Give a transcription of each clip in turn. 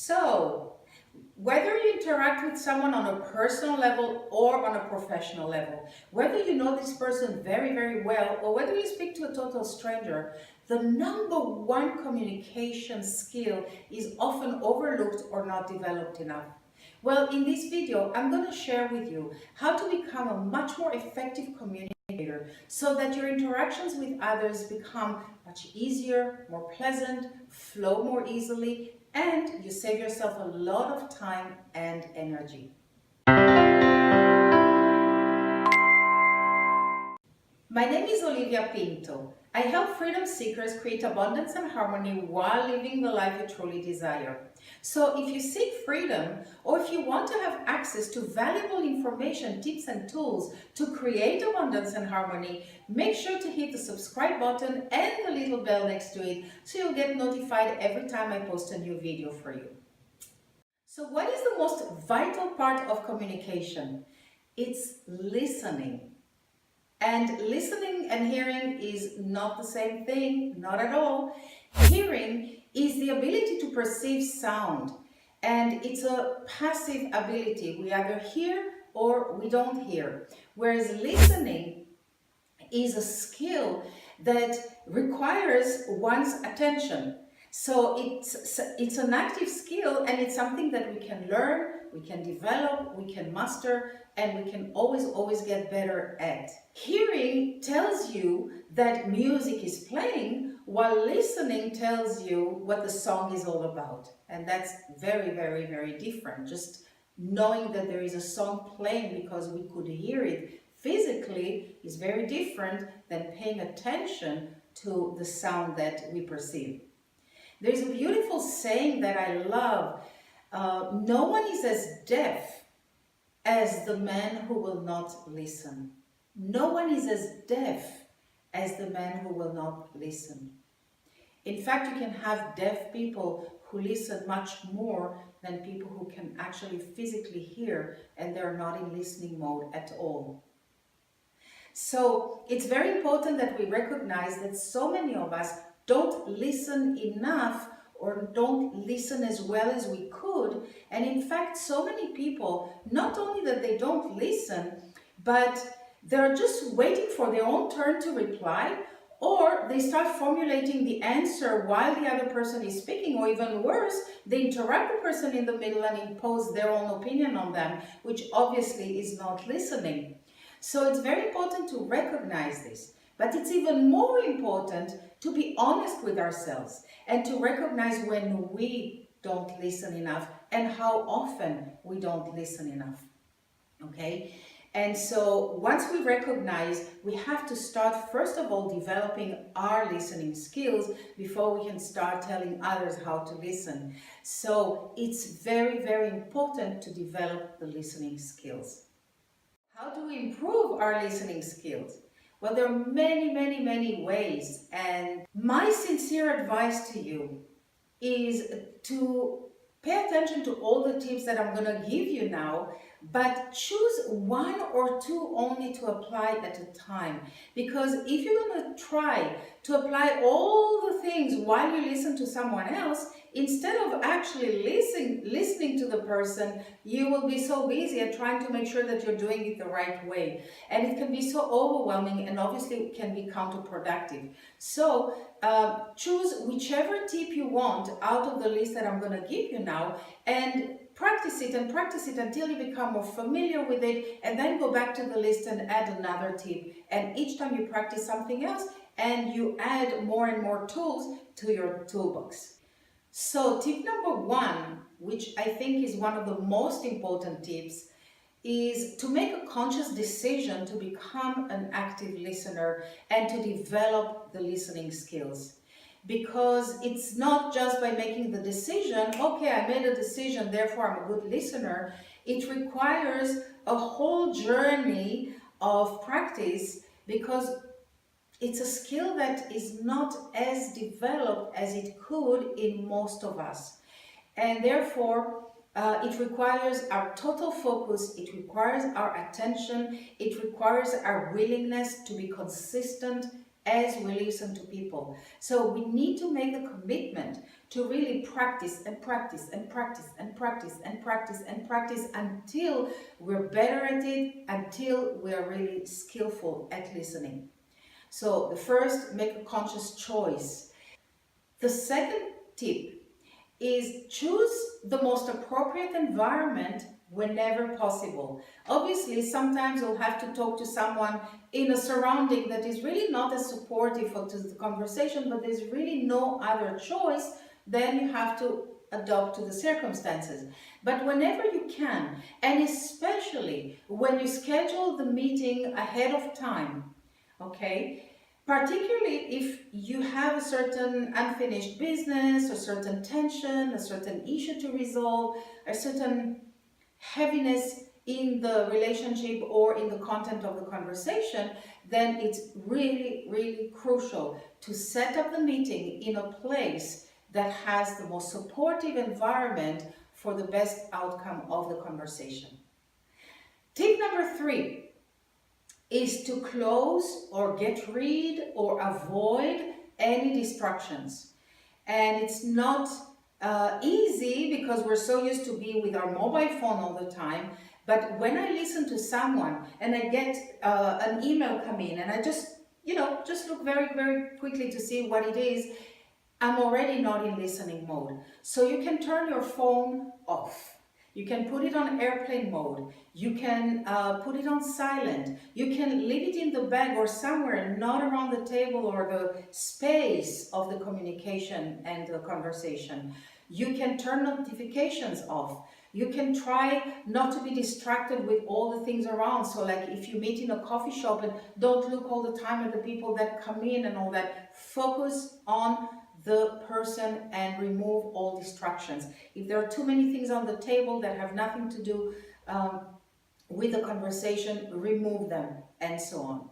So, whether you interact with someone on a personal level or on a professional level, whether you know this person very, very well, or whether you speak to a total stranger, the number one communication skill is often overlooked or not developed enough. Well, in this video, I'm going to share with you how to become a much more effective communicator so that your interactions with others become much easier, more pleasant, flow more easily, and you save yourself a lot of time and energy. My name is Olivia Pinto. I help freedom seekers create abundance and harmony while living the life you truly desire. So if you seek freedom, or if you want to have access to valuable information, tips and tools to create abundance and harmony, make sure to hit the subscribe button and the little bell next to it so you'll get notified every time I post a new video for you. So what is the most vital part of communication? It's listening. And listening and hearing is not the same thing, not at all. Hearing is the ability to perceive sound, and it's a passive ability. We either hear or we don't hear. Whereas listening is a skill that requires one's attention. So it's an active skill, and it's something that we can learn, we can develop, we can master, and we can always get better at. Hearing tells you that music is playing, while listening tells you what the song is all about. And that's very different. Just knowing that there is a song playing because we could hear it physically is very different than paying attention to the sound that we perceive. There's a beautiful saying that I love. No one is as deaf as the man who will not listen. No one is as deaf as the man who will not listen. In fact, you can have deaf people who listen much more than people who can actually physically hear, and they're not in listening mode at all. So it's very important that we recognize that so many of us don't listen enough or don't listen as well as we could. And in fact, so many people, not only that they don't listen, but they're just waiting for their own turn to reply, or they start formulating the answer while the other person is speaking, or even worse, they interrupt the person in the middle and impose their own opinion on them, which obviously is not listening. So it's very important to recognize this. But it's even more important to be honest with ourselves and to recognize when we don't listen enough and how often we don't listen enough. Okay? And so once we recognize, we have to start, first of all, developing our listening skills before we can start telling others how to listen. So it's very important to develop the listening skills. How do we improve our listening skills? Well, there are many ways, and my sincere advice to you is to pay attention to all the tips that I'm going to give you now, but choose one or two only to apply at a time. Because if you're going to try to apply all the things while you listen to someone else, instead of actually listening to the person, you will be so busy at trying to make sure that you're doing it the right way. And it can be so overwhelming, and obviously it can be counterproductive. So choose whichever tip you want out of the list that I'm going to give you now, and practice it until you become more familiar with it, and then go back to the list and add another tip. And each time you practice something else, and you add more and more tools to your toolbox. So tip number one, which I think is one of the most important tips, is to make a conscious decision to become an active listener and to develop the listening skills. Because it's not just by making the decision, okay, I made a decision, therefore I'm a good listener. It requires a whole journey of practice, because it's a skill that is not as developed as it could in most of us. And therefore, it requires our total focus, it requires our attention, it requires our willingness to be consistent as we listen to people. So we need to make the commitment to really practice and practice and practice and practice and practice and practice until we're better at it, until we're really skillful at listening. So the first, make a conscious choice. The second tip is choose the most appropriate environment whenever possible. Obviously, sometimes you'll have to talk to someone in a surrounding that is really not as supportive to the conversation, but there's really no other choice, then you have to adapt to the circumstances. But whenever you can, and especially when you schedule the meeting ahead of time, okay? Particularly if you have a certain unfinished business, a certain tension, a certain issue to resolve, a certain heaviness in the relationship or in the content of the conversation, then it's really, really crucial to set up the meeting in a place that has the most supportive environment for the best outcome of the conversation. Tip number 3 is to close or get rid or avoid any distractions. And it's not easy because we're so used to be with our mobile phone all the time. But when I listen to someone and I get an email come in and I just look very, very quickly to see what it is, I'm already not in listening mode. So you can turn your phone off. You can put it on airplane mode. You can put it on silent. You can leave it in the bag or somewhere not around the table or the space of the communication and the conversation. You can turn notifications off. You can try not to be distracted with all the things around. So like if you meet in a coffee shop, and don't look all the time at the people that come in and all that. Focus on the person and remove all distractions. If there are too many things on the table that have nothing to do with the conversation, remove them, and so on.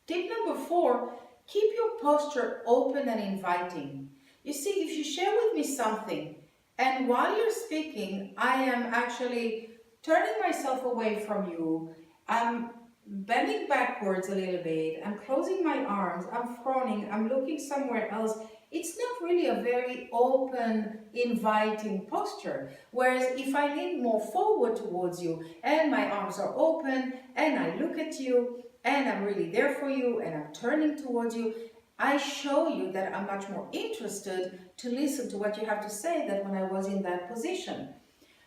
Tip number 4, keep your posture open and inviting. You see, if you share with me something, and while you're speaking, I am actually turning myself away from you, I'm bending backwards a little bit, I'm closing my arms, I'm frowning, I'm looking somewhere else, it's not really a very open, inviting posture. Whereas if I lean more forward towards you and my arms are open and I look at you and I'm really there for you and I'm turning towards you, I show you that I'm much more interested to listen to what you have to say than when I was in that position.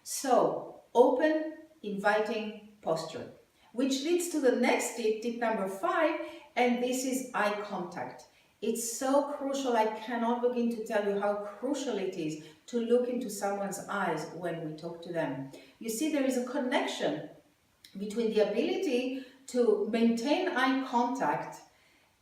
So, open, inviting posture. Which leads to the next tip, tip number 5, and this is eye contact. It's so crucial, I cannot begin to tell you how crucial it is to look into someone's eyes when we talk to them. You see, there is a connection between the ability to maintain eye contact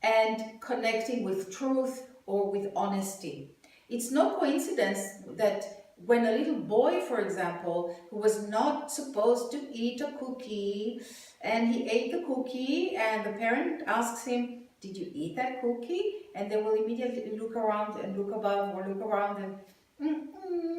and connecting with truth or with honesty. It's no coincidence that when a little boy, for example, who was not supposed to eat a cookie, and he ate the cookie, and the parent asks him, "Did you eat that cookie?" And they will immediately look around and look above or look around and,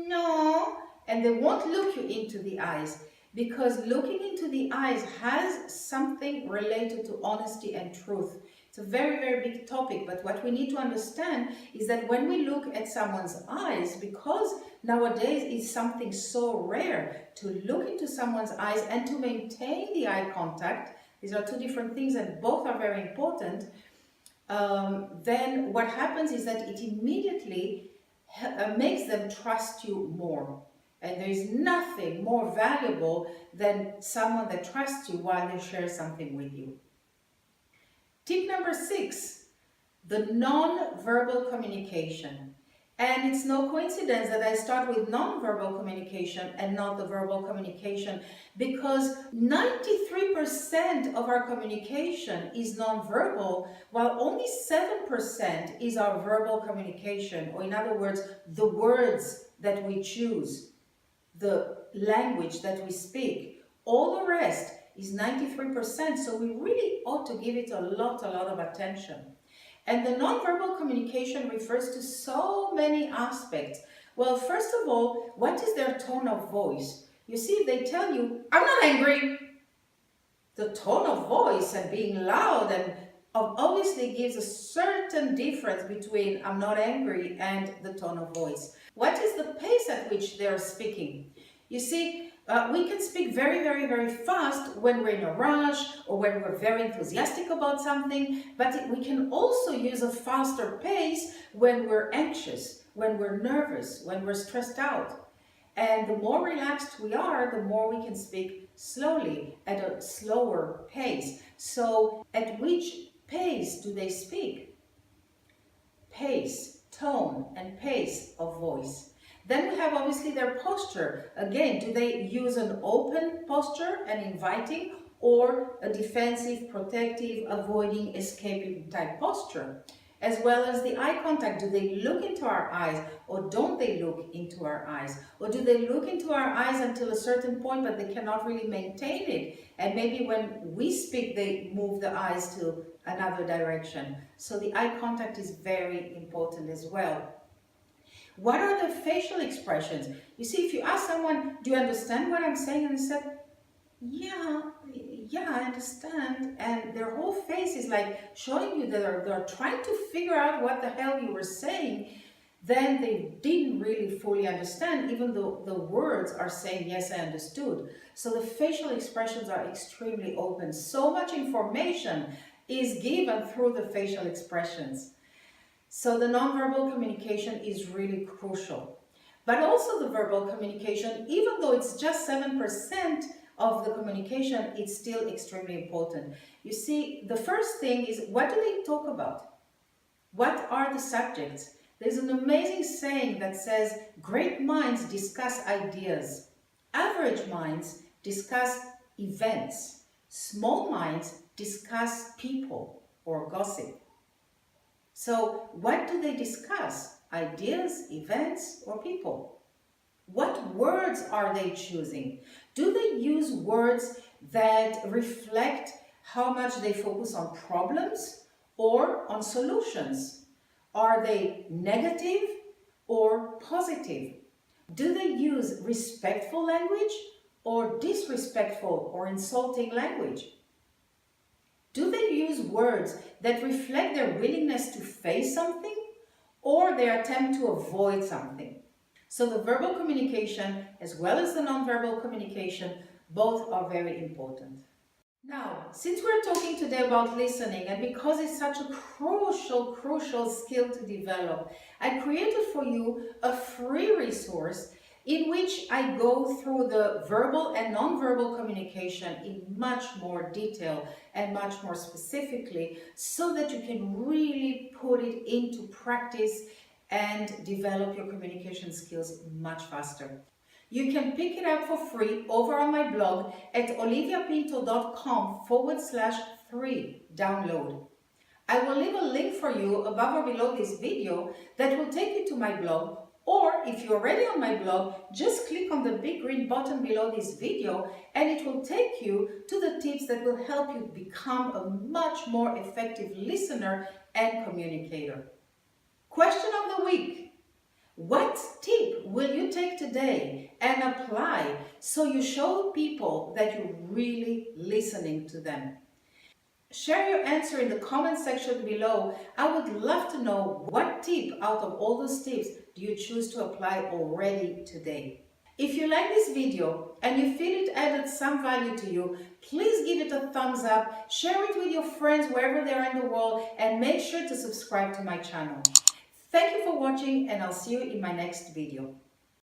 no. And they won't look you into the eyes, because looking into the eyes has something related to honesty and truth. It's a very, very big topic, but what we need to understand is that when we look at someone's eyes, because nowadays it's something so rare to look into someone's eyes and to maintain the eye contact, these are two different things and both are very important, then what happens is that it immediately makes them trust you more. And there is nothing more valuable than someone that trusts you while they share something with you. Tip number 6, the non-verbal communication. And it's no coincidence that I start with non-verbal communication and not the verbal communication, because 93% of our communication is non-verbal, while only 7% is our verbal communication, or in other words, the words that we choose, the language that we speak. All the rest is 93%, so we really ought to give it a lot of attention. And the nonverbal communication refers to so many aspects. Well, first of all, what is their tone of voice? You see, if they tell you, "I'm not angry," the tone of voice and being loud and obviously gives a certain difference between I'm not angry and the tone of voice. What is the pace at which they're speaking? You see, we can speak very, very, very fast when we're in a rush or when we're very enthusiastic about something, but we can also use a faster pace when we're anxious, when we're nervous, when we're stressed out. And the more relaxed we are, the more we can speak slowly at a slower pace. So at which pace do they speak? Pace, tone, and pace of voice. Then we have obviously their posture. Again, do they use an open posture and inviting, or a defensive, protective, avoiding, escaping type posture? As well as the eye contact. Do they look into our eyes, or don't they look into our eyes? Or do they look into our eyes until a certain point, but they cannot really maintain it? And maybe when we speak, they move the eyes to another direction. So the eye contact is very important as well. What are the facial expressions? You see, if you ask someone, do you understand what I'm saying? And they said, yeah, I understand. And their whole face is like showing you that they're trying to figure out what the hell you were saying. Then they didn't really fully understand, even though the words are saying, yes, I understood. So the facial expressions are extremely open. So much information is given through the facial expressions. So the nonverbal communication is really crucial. But also the verbal communication, even though it's just 7% of the communication, it's still extremely important. You see, the first thing is, what do they talk about? What are the subjects? There's an amazing saying that says, great minds discuss ideas. Average minds discuss events. Small minds discuss people or gossip. So what do they discuss? Ideas, events, or people? What words are they choosing? Do they use words that reflect how much they focus on problems or on solutions? Are they negative or positive? Do they use respectful language or disrespectful or insulting language? Do they use words that reflect their willingness to face something or their attempt to avoid something? So the verbal communication as well as the nonverbal communication, both are very important. Now, since we're talking today about listening, and because it's such a crucial skill to develop, I created for you a free resource in which I go through the verbal and nonverbal communication in much more detail and much more specifically, so that you can really put it into practice and develop your communication skills much faster. You can pick it up for free over on my blog at oliviapinto.com/free download. I will leave a link for you above or below this video that will take you to my blog, or if you're already on my blog, just click on the big green button below this video and it will take you to the tips that will help you become a much more effective listener and communicator. Question of the week. What tip will you take today and apply so you show people that you're really listening to them? Share your answer in the comment section below. I would love to know, what tip out of all those tips do you choose to apply already today? If you like this video and you feel it added some value to you, please give it a thumbs up, share it with your friends wherever they are in the world, and make sure to subscribe to my channel. Thank you for watching, and I'll see you in my next video.